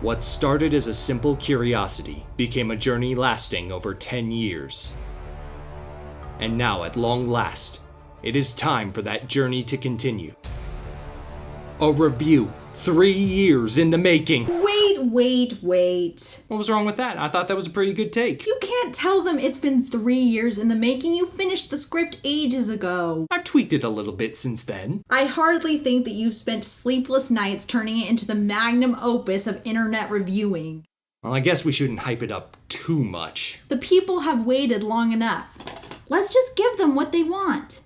What started as a simple curiosity became a journey lasting over 10 years. And now, at long last, it is time for that journey to continue. A review 3 years in the making. Wait. What was wrong with that? I thought that was a pretty good take. You can't tell them it's been 3 years in the making. You finished the script ages ago. I've tweaked it a little bit since then. I hardly think that you've spent sleepless nights turning it into the magnum opus of internet reviewing. Well, I guess we shouldn't hype it up too much. The people have waited long enough. Let's just give them what they want.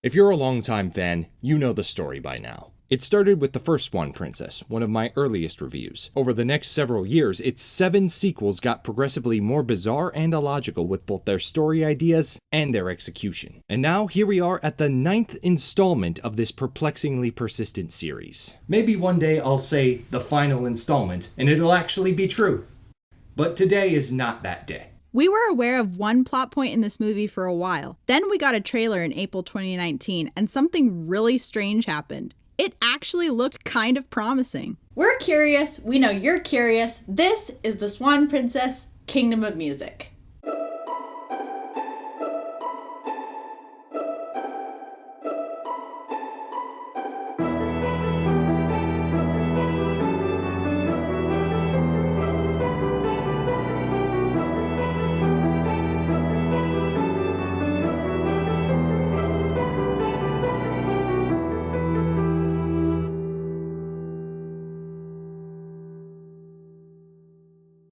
If you're a longtime fan, you know the story by now. It started with the first Swan Princess, one of my earliest reviews. Over the next several years, its 7 sequels got progressively more bizarre and illogical with both their story ideas and their execution. And now here we are at the 9th installment of this perplexingly persistent series. Maybe one day I'll say the final installment and it'll actually be true. But today is not that day. We were aware of one plot point in this movie for a while. Then we got a trailer in April 2019, and something really strange happened. It actually looked kind of promising. We're curious. We know you're curious. This is the Swan Princess Kingdom of Music.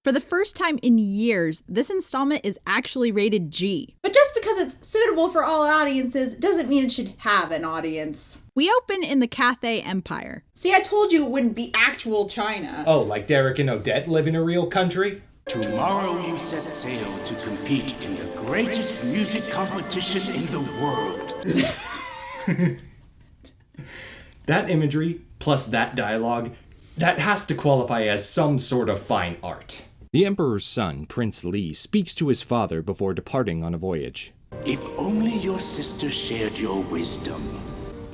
For the first time in years, this installment is actually rated G. But just because it's suitable for all audiences doesn't mean it should have an audience. We open in the Cathay Empire. See, I told you it wouldn't be actual China. Oh, like Derek and Odette live in a real country? Tomorrow you set sail to compete in the greatest music competition in the world. That imagery, plus that dialogue, that has to qualify as some sort of fine art. The Emperor's son, Prince Li, speaks to his father before departing on a voyage. If only your sister shared your wisdom.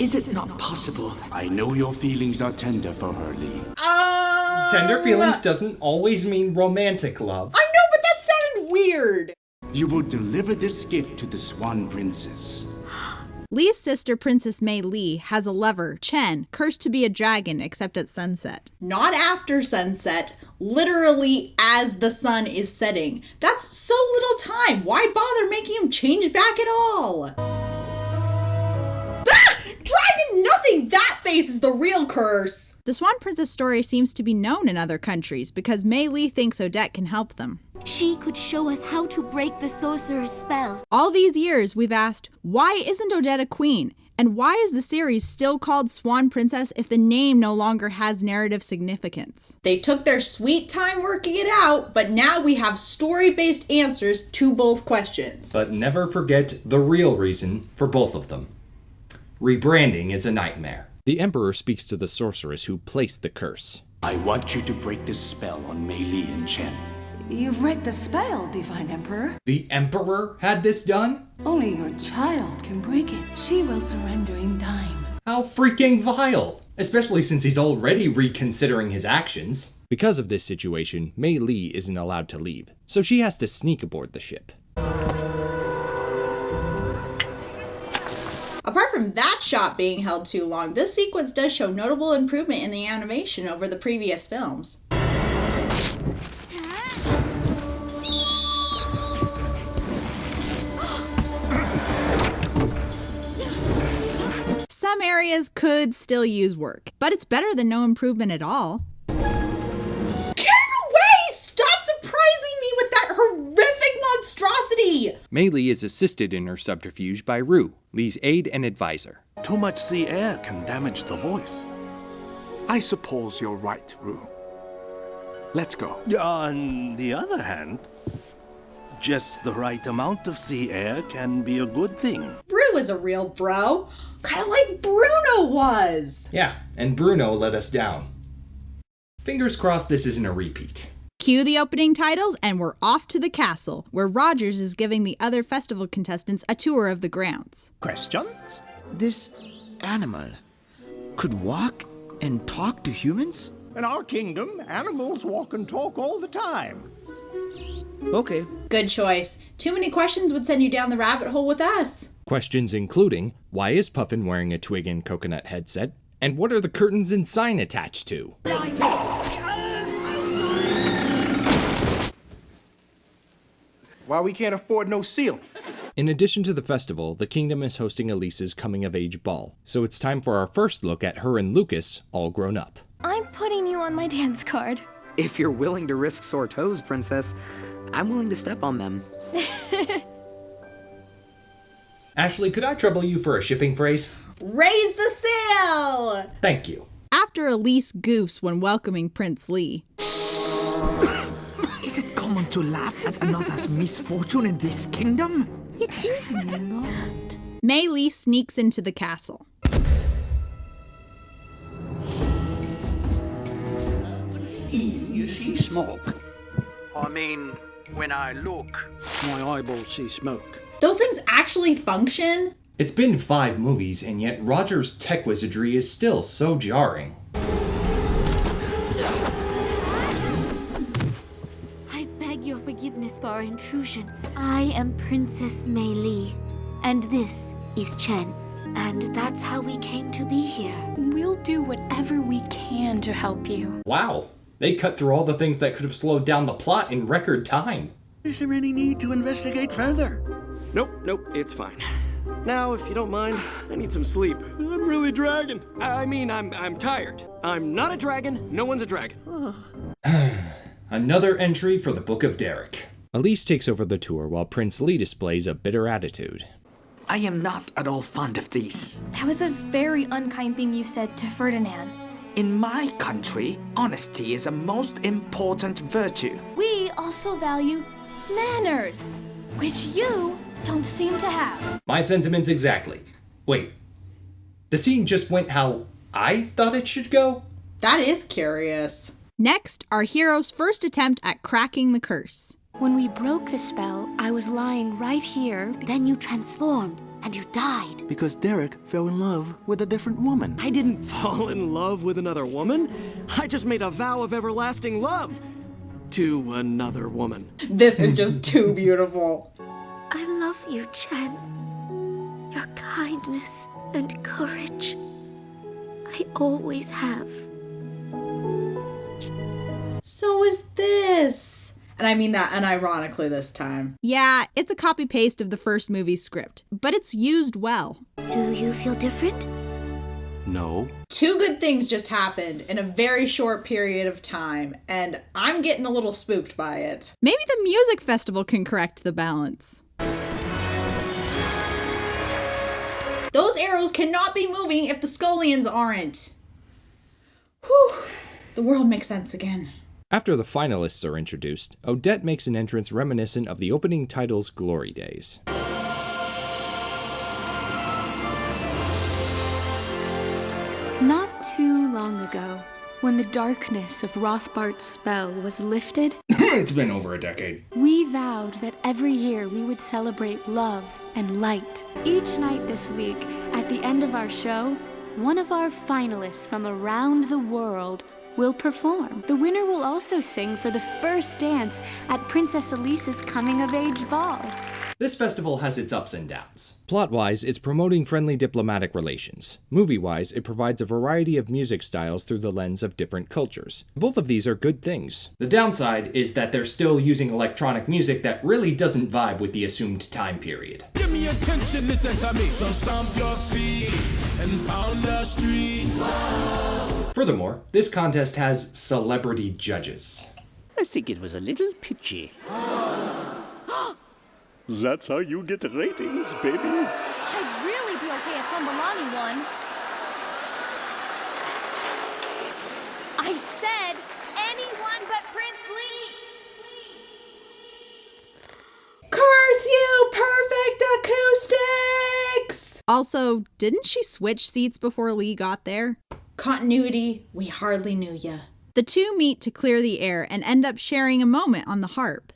Is it not possible? I know your feelings are tender for her, Li. Tender feelings doesn't always mean romantic love. I know, but that sounded weird. You will deliver this gift to the Swan Princess. Li's sister, Princess Mei Li, has a lover, Chen, cursed to be a dragon except at sunset. Not after sunset, literally as the sun is setting. That's so little time. Why bother making him change back at all? Dragon nothing! That face is the real curse! The Swan Princess story seems to be known in other countries because Mei Li thinks Odette can help them. She could show us how to break the sorcerer's spell. All these years, we've asked, why isn't Odette a queen? And why is the series still called Swan Princess if the name no longer has narrative significance? They took their sweet time working it out, but now we have story-based answers to both questions. But never forget the real reason for both of them. Rebranding is a nightmare. The Emperor speaks to the sorceress who placed the curse. I want you to break this spell on Mei Li and Chen. You've read the spell, Divine Emperor. The Emperor had this done? Only your child can break it. She will surrender in time. How freaking vile! Especially since he's already reconsidering his actions. Because of this situation, Mei Li isn't allowed to leave, so she has to sneak aboard the ship. Apart from that shot being held too long, this sequence does show notable improvement in the animation over the previous films. Some areas could still use work, but it's better than no improvement at all. Get away! Stop surprising me with that horrific monstrosity! Mei Li is assisted in her subterfuge by Ru, Li's aide and advisor. Too much sea air can damage the voice. I suppose you're right, Ru. Let's go. On the other hand, just the right amount of sea air can be a good thing. Ru is a real bro. Kind of like Bruno was. Yeah, and Bruno let us down. Fingers crossed this isn't a repeat. Cue the opening titles, and we're off to the castle, where Rogers is giving the other festival contestants a tour of the grounds. Questions? This animal could walk and talk to humans? In our kingdom, animals walk and talk all the time. Okay. Good choice. Too many questions would send you down the rabbit hole with us. Questions including, why is Puffin wearing a twig and coconut headset? And what are the curtains and sign attached to? Why we can't afford no ceiling? In addition to the festival, the kingdom is hosting Elise's coming-of-age ball, so it's time for our first look at her and Lucas all grown up. I'm putting you on my dance card. If you're willing to risk sore toes, Princess, I'm willing to step on them. Ashley, could I trouble you for a shipping phrase? Raise the sail! Thank you. After Elise goofs when welcoming Prince Lee, Is it common to laugh at another's misfortune in this kingdom? It is not. Mei Lee sneaks into the castle. You see smoke. I mean, when I look, My eyeballs see smoke. Those things actually function? It's been 5 movies, and yet Roger's tech wizardry is still so jarring. I beg your forgiveness for our intrusion. I am Princess Mei Lee, and this is Chen. And that's how we came to be here. We'll do whatever we can to help you. Wow, they cut through all the things that could have slowed down the plot in record time. Is there any need to investigate further? Nope, it's fine. Now, if you don't mind, I need some sleep. I'm really dragging. I'm tired. I'm not a dragon. No one's a dragon. Another entry for the Book of Derek. Elise takes over the tour while Prince Lee displays a bitter attitude. I am not at all fond of these. That was a very unkind thing you said to Ferdinand. In my country, honesty is a most important virtue. We also value manners, which you don't seem to have. My sentiments exactly. Wait, the scene just went how I thought it should go? That is curious. Next, our hero's first attempt at cracking the curse. When we broke the spell, I was lying right here. Then you transformed, and you died. Because Derek fell in love with a different woman. I didn't fall in love with another woman. I just made a vow of everlasting love to another woman. This is just too beautiful. I love you, Chen. Your kindness and courage. I always have. So is this. And I mean that unironically this time. Yeah, it's a copy-paste of the first movie's script, but it's used well. Do you feel different? No. 2 good things just happened in a very short period of time, and I'm getting a little spooked by it. Maybe the music festival can correct the balance. Those arrows cannot be moving if the scullions aren't. Whew. The world makes sense again. After the finalists are introduced, Odette makes an entrance reminiscent of the opening title's glory days. Not too long ago, when the darkness of Rothbart's spell was lifted, It's been over a decade. we vowed that every year we would celebrate love and light. Each night this week, at the end of our show, one of our finalists from around the world will perform. The winner will also sing for the first dance at Princess Elise's coming-of-age ball. This festival has its ups and downs. Plot-wise, it's promoting friendly diplomatic relations. Movie-wise, it provides a variety of music styles through the lens of different cultures. Both of these are good things. The downside is that they're still using electronic music that really doesn't vibe with the assumed time period. Give me attention, listen to me. So stomp your feet and pound the street. Furthermore, this contest has celebrity judges. I think it was a little pitchy. That's how you get ratings, baby. I'd really be okay if Humbalani won. I said anyone but Prince Lee. Curse you, perfect acoustics! Also, didn't she switch seats before Lee got there? Continuity, we hardly knew ya. The two meet to clear the air and end up sharing a moment on the harp.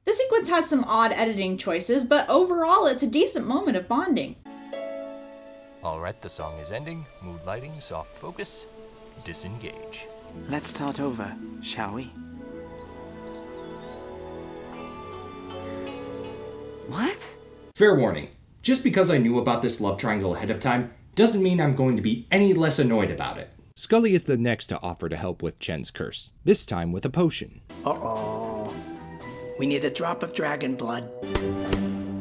The sequence has some odd editing choices, but overall it's a decent moment of bonding. Alright, the song is ending. Mood lighting, soft focus, disengage. Let's start over, shall we? What? Fair warning, just because I knew about this love triangle ahead of time doesn't mean I'm going to be any less annoyed about it. Scully is the next to offer to help with Chen's curse, this time with a potion. Uh-oh. We need a drop of dragon blood.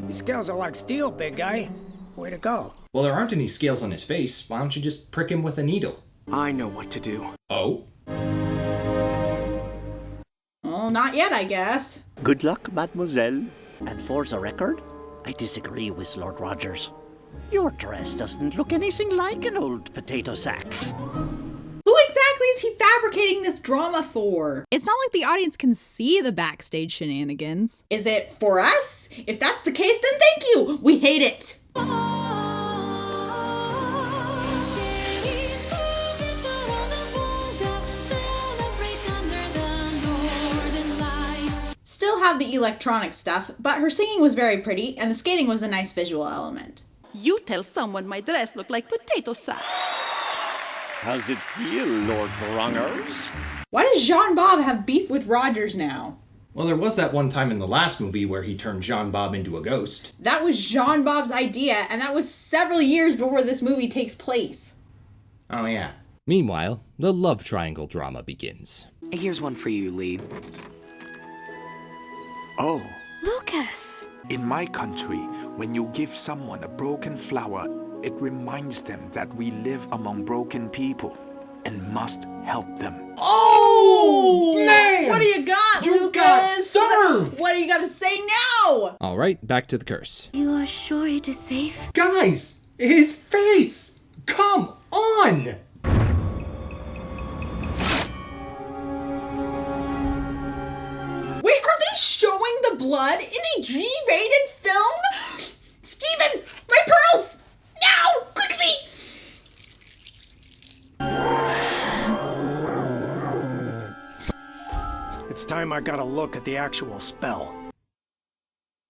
These scales are like steel, big guy. Way to go. Well, there aren't any scales on his face. Why don't you just prick him with a needle? I know what to do. Oh? Well, not yet, I guess. Good luck, mademoiselle. And for the record, I disagree with Lord Rogers. Your dress doesn't look anything like an old potato sack. Who exactly is he fabricating this drama for? It's not like the audience can see the backstage shenanigans. Is it for us? If that's the case, then thank you! We hate it! Still have the electronic stuff, but her singing was very pretty, and the skating was a nice visual element. You tell someone my dress looked like potato sack. How's it feel, Lord Rogers? Why does Jean-Bob have beef with Rogers now? Well, there was that one time in the last movie where he turned Jean-Bob into a ghost. That was Jean-Bob's idea, and that was several years before this movie takes place. Oh yeah. Meanwhile, the love triangle drama begins. Here's one for you, Lee. Oh, Lucas! in my country, when you give someone a broken flower, it reminds them that we live among broken people and must help them. Oh! Man! What do you got, You Lucas? got served! What do you got to say now? Alright, back to the curse. You are sure it is safe? Guys! His face! Come on! Wait, are they showing the blood in a G-rated film? Steven, my pearls! Now! Quickly! It's time I got a look at the actual spell.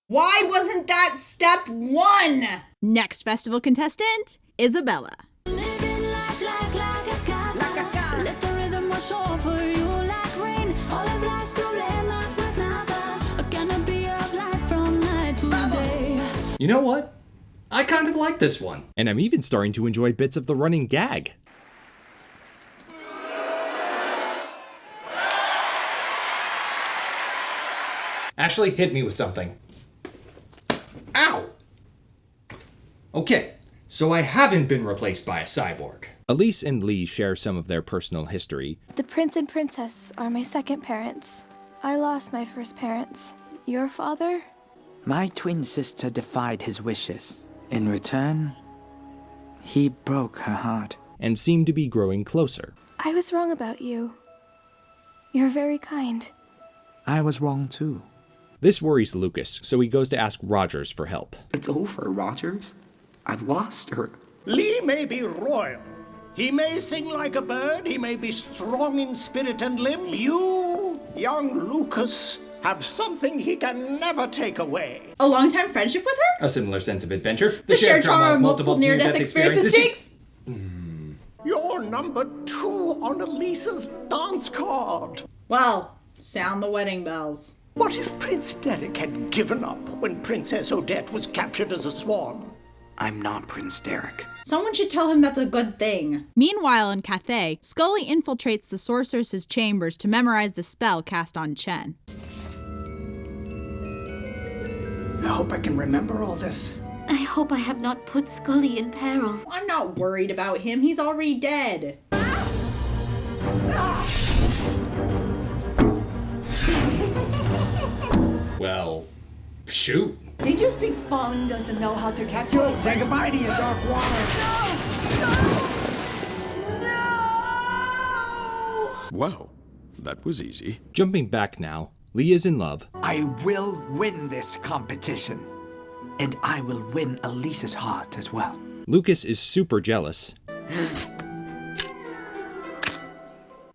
Why wasn't that step one? Next festival contestant, Isabella. You know what? I kind of like this one. And I'm even starting to enjoy bits of the running gag. Actually, hit me with something. Ow! Okay, so I haven't been replaced by a cyborg. Elise and Lee share some of their personal history. The prince and princess are my second parents. I lost my first parents. Your father? My twin sister defied his wishes. In return, he broke her heart. And seem to be growing closer. I was wrong about you. You're very kind. I was wrong too. This worries Lucas, so he goes to ask Rogers for help. It's over, Rogers. I've lost her. Lee may be royal. He may sing like a bird. He may be strong in spirit and limb. You, young Lucas, have something he can never take away. A long-time friendship with her? A similar sense of adventure. The shared trauma of multiple near-death experiences. Jinx! You're number 2 on Elisa's dance card. Well, sound the wedding bells. What if Prince Derek had given up when Princess Odette was captured as a swan? I'm not Prince Derek. Someone should tell him that's a good thing. Meanwhile, in Cathay, Scully infiltrates the sorceress's chambers to memorize the spell cast on Chen. I hope I can remember all this. I hope I have not put Scully in peril. I'm not worried about him. He's already dead. Well, shoot. Did you think Fawn doesn't know how to capture? Say goodbye to your dark water. Wow, that was easy. Jumping back now, Lee is in love. I will win this competition. And I will win Elise's heart as well. Lucas is super jealous.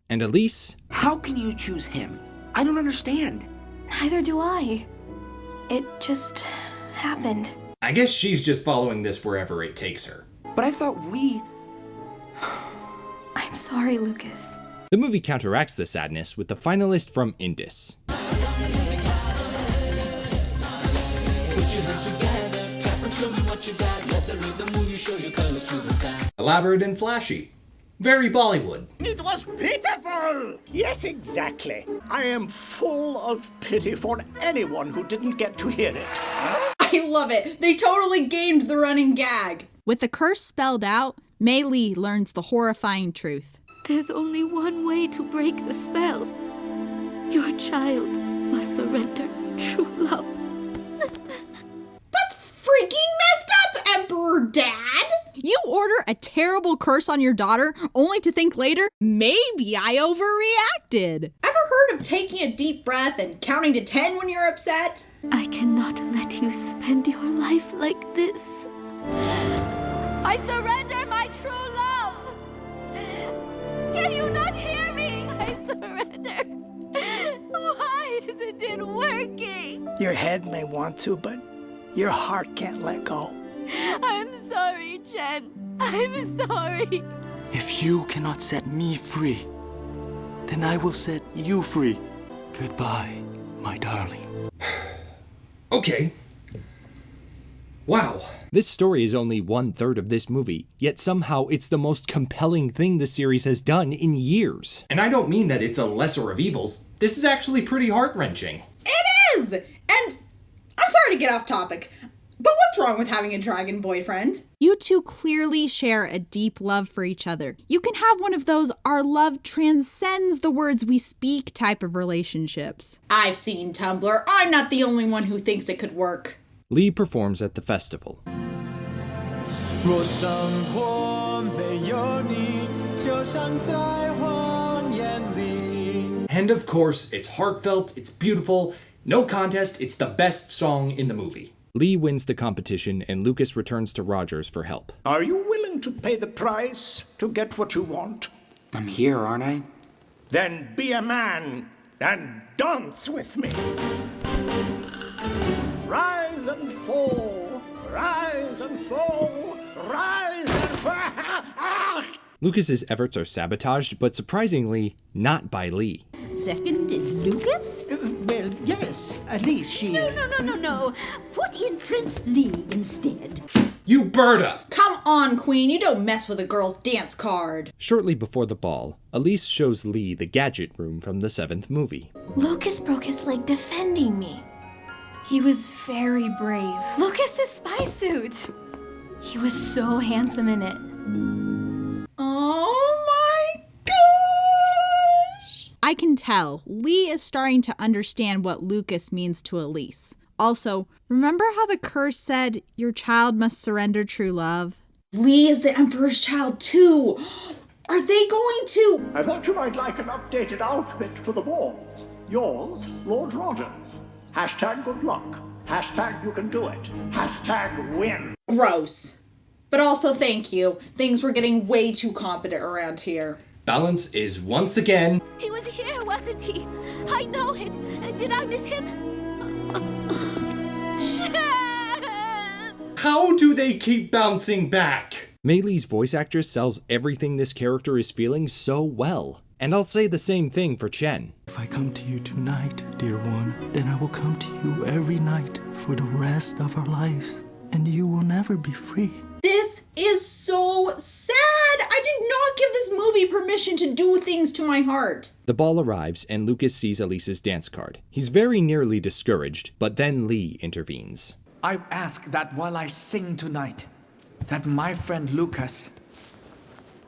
And Elise? How can you choose him? I don't understand. Neither do I. It just happened. I guess she's just following this wherever it takes her. But I thought we... I'm sorry, Lucas. The movie counteracts the sadness with the finalist from Indus. Elaborate and flashy. Very Bollywood. It was pitiful! Yes, exactly. I am full of pity for anyone who didn't get to hear it. I love it. They totally gamed the running gag. With the curse spelled out, Mei Li learns the horrifying truth. There's only one way to break the spell. Your child must surrender true love. That's freaking messed up, Emperor Dad! You order a terrible curse on your daughter only to think later, maybe I overreacted. Ever heard of taking a deep breath and counting to 10 when you're upset? I cannot let you spend your life like this. I surrender my true love! Can you not hear me? I surrender. Why isn't it working? Your head may want to, but your heart can't let go. I'm sorry, Jen. I'm sorry. If you cannot set me free, then I will set you free. Goodbye, my darling. Okay. Wow. This story is only 1/3 of this movie, yet somehow it's the most compelling thing the series has done in years. And I don't mean that it's a lesser of evils. This is actually pretty heart-wrenching. It is! And I'm sorry to get off topic, but what's wrong with having a dragon boyfriend? You two clearly share a deep love for each other. You can have one of those our love transcends the words we speak type of relationships. I've seen Tumblr. I'm not the only one who thinks it could work. Lee performs at the festival. And of course, it's heartfelt, it's beautiful, no contest, it's the best song in the movie. Lee wins the competition and Lucas returns to Rogers for help. Are you willing to pay the price to get what you want? I'm here, aren't I? Then be a man and dance with me. Rise and fall, rise and fall, rise and fall. Lucas's efforts are sabotaged, but surprisingly, not by Lee. Second is Lucas? Well, yes, at least she... No. Put in Prince Lee instead. You Berta! Come on, Queen, you don't mess with a girl's dance card. Shortly before the ball, Elise shows Lee the gadget room from the 7th movie. Lucas broke his leg defending me. He was very brave. Lucas's spy suit! He was so handsome in it. Oh my gosh! I can tell Lee is starting to understand what Lucas means to Elise. Also, remember how the curse said your child must surrender true love? Lee is the Emperor's child too. Are they going to? I thought you might like an updated outfit for the ball. Yours, Lord Rogers. Hashtag good luck. Hashtag you can do it. Hashtag win. Gross. But also thank you. Things were getting way too competent around here. Balance is once again... He was here, wasn't he? I know it. Did I miss him? How do they keep bouncing back? Mei Li's voice actress sells everything this character is feeling so well. And I'll say the same thing for Chen. If I come to you tonight, dear one, then I will come to you every night for the rest of our lives, and you will never be free. This is so sad. I did not give this movie permission to do things to my heart. The ball arrives and Lucas sees Elise's dance card. He's very nearly discouraged, but then Lee intervenes. I ask that while I sing tonight, that my friend Lucas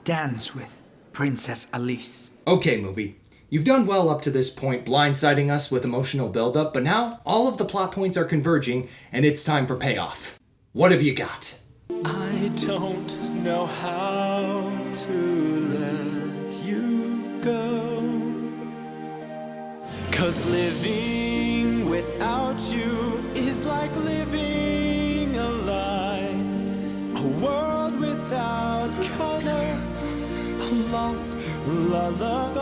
dance with Princess Elise. Okay, movie. You've done well up to this point blindsiding us with emotional buildup, but now all of the plot points are converging and it's time for payoff. What have you got? I don't know how to let you go, 'cause living lost lullaby.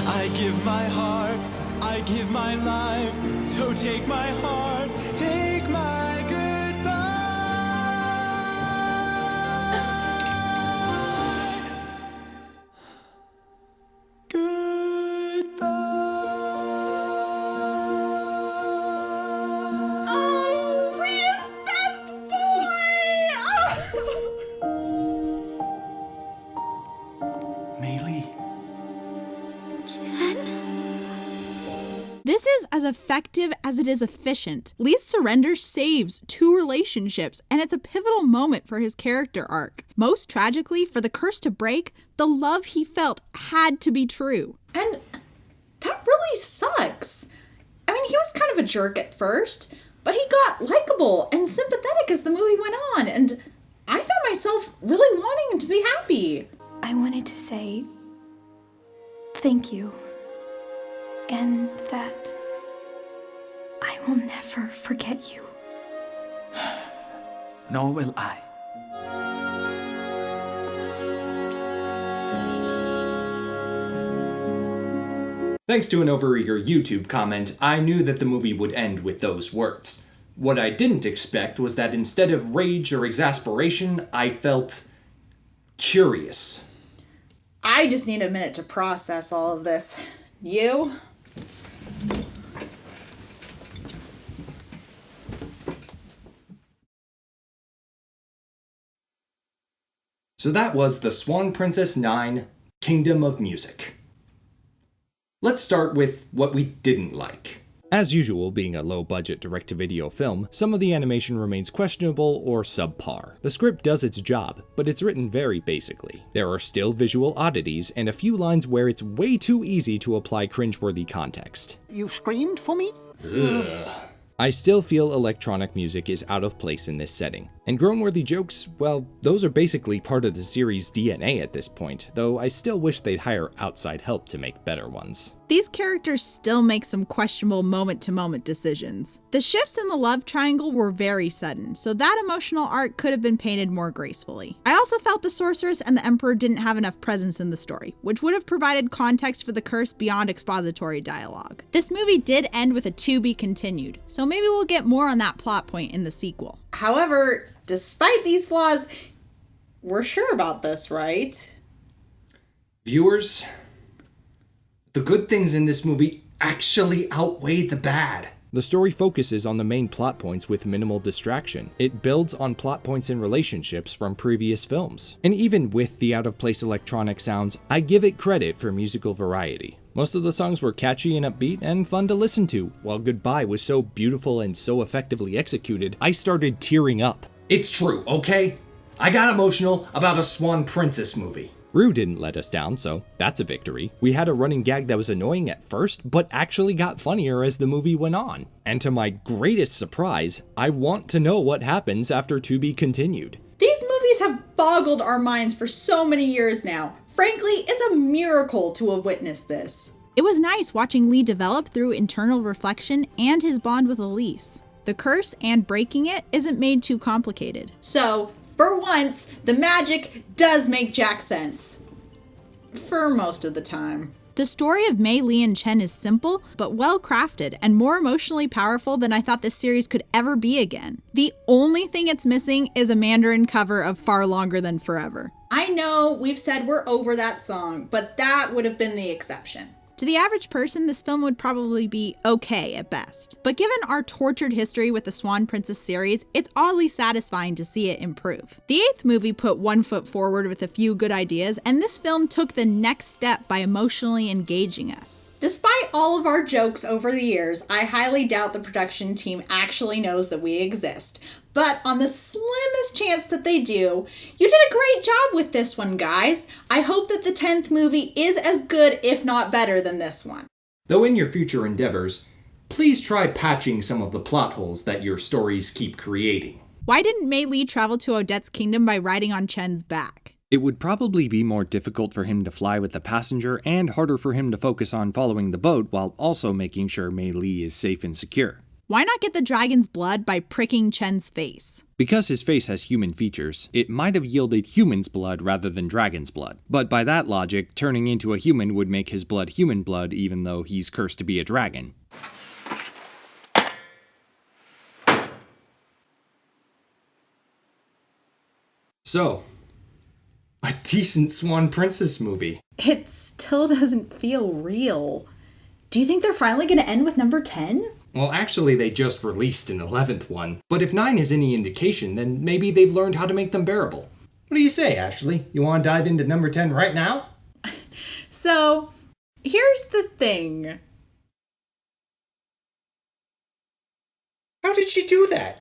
I give my heart, I give my life, so take my heart, take my goodbye. Oh, Rita's best boy! Mei-Li. This is as effective as it is efficient. Lee's surrender saves 2 relationships, and it's a pivotal moment for his character arc. Most tragically, for the curse to break, the love he felt had to be true. And that really sucks. I mean, he was kind of a jerk at first, but he got likable and sympathetic as the movie went on, and I found myself really wanting him to be happy. I wanted to say thank you, and that I will never forget you. Nor will I. Thanks to an overeager YouTube comment, I knew that the movie would end with those words. What I didn't expect was that instead of rage or exasperation, I felt curious. I just need a minute to process all of this. You? So that was the Swan Princess 9, Kingdom of Music. Let's start with what we didn't like. As usual, being a low-budget direct-to-video film, some of the animation remains questionable or subpar. The script does its job, but it's written very basically. There are still visual oddities and a few lines where it's way too easy to apply cringeworthy context. You screamed for me? Ugh. I still feel electronic music is out of place in this setting. And groan-worthy jokes, well, those are basically part of the series' DNA at this point, though I still wish they'd hire outside help to make better ones. These characters still make some questionable moment-to-moment decisions. The shifts in the love triangle were very sudden, so that emotional arc could have been painted more gracefully. I also felt the sorceress and the emperor didn't have enough presence in the story, which would have provided context for the curse beyond expository dialogue. This movie did end with a to be continued, so maybe we'll get more on that plot point in the sequel. However, despite these flaws, we're sure about this, right? Viewers, the good things in this movie actually outweigh the bad. The story focuses on the main plot points with minimal distraction. It builds on plot points and relationships from previous films. And even with the out-of-place electronic sounds, I give it credit for musical variety. Most of the songs were catchy and upbeat and fun to listen to, while Goodbye was so beautiful and so effectively executed, I started tearing up. It's true, okay? I got emotional about a Swan Princess movie. Rue didn't let us down, so that's a victory. We had a running gag that was annoying at first, but actually got funnier as the movie went on. And to my greatest surprise, I want to know what happens after To Be Continued. These movies have boggled our minds for so many years now. Frankly, it's a miracle to have witnessed this. It was nice watching Lee develop through internal reflection and his bond with Elise. The curse and breaking it isn't made too complicated. So, for once, the magic does make Jack sense. For most of the time. The story of Mei, Lee, and Chen is simple, but well crafted, and more emotionally powerful than I thought this series could ever be again. The only thing it's missing is a Mandarin cover of Far Longer Than Forever. I know we've said we're over that song, but that would have been the exception. To the average person, this film would probably be okay at best. But given our tortured history with the Swan Princess series, it's oddly satisfying to see it improve. The 8th movie put one foot forward with a few good ideas, and this film took the next step by emotionally engaging us. Despite all of our jokes over the years, I highly doubt the production team actually knows that we exist. But on the slimmest chance that they do, you did a great job with this one, guys. I hope that the 10th movie is as good, if not better, than this one. Though in your future endeavors, please try patching some of the plot holes that your stories keep creating. Why didn't Mei Li travel to Odette's kingdom by riding on Chen's back? It would probably be more difficult for him to fly with the passenger and harder for him to focus on following the boat while also making sure Mei Li is safe and secure. Why not get the dragon's blood by pricking Chen's face? Because his face has human features, it might have yielded human's blood rather than dragon's blood. But by that logic, turning into a human would make his blood human blood even though he's cursed to be a dragon. So, a decent Swan Princess movie. It still doesn't feel real. Do you think they're finally going to end with number 10? Well, actually, they just released an 11th one. But if 9 is any indication, then maybe they've learned how to make them bearable. What do you say, Ashley? You want to dive into number 10 right now? So, here's the thing. How did she do that?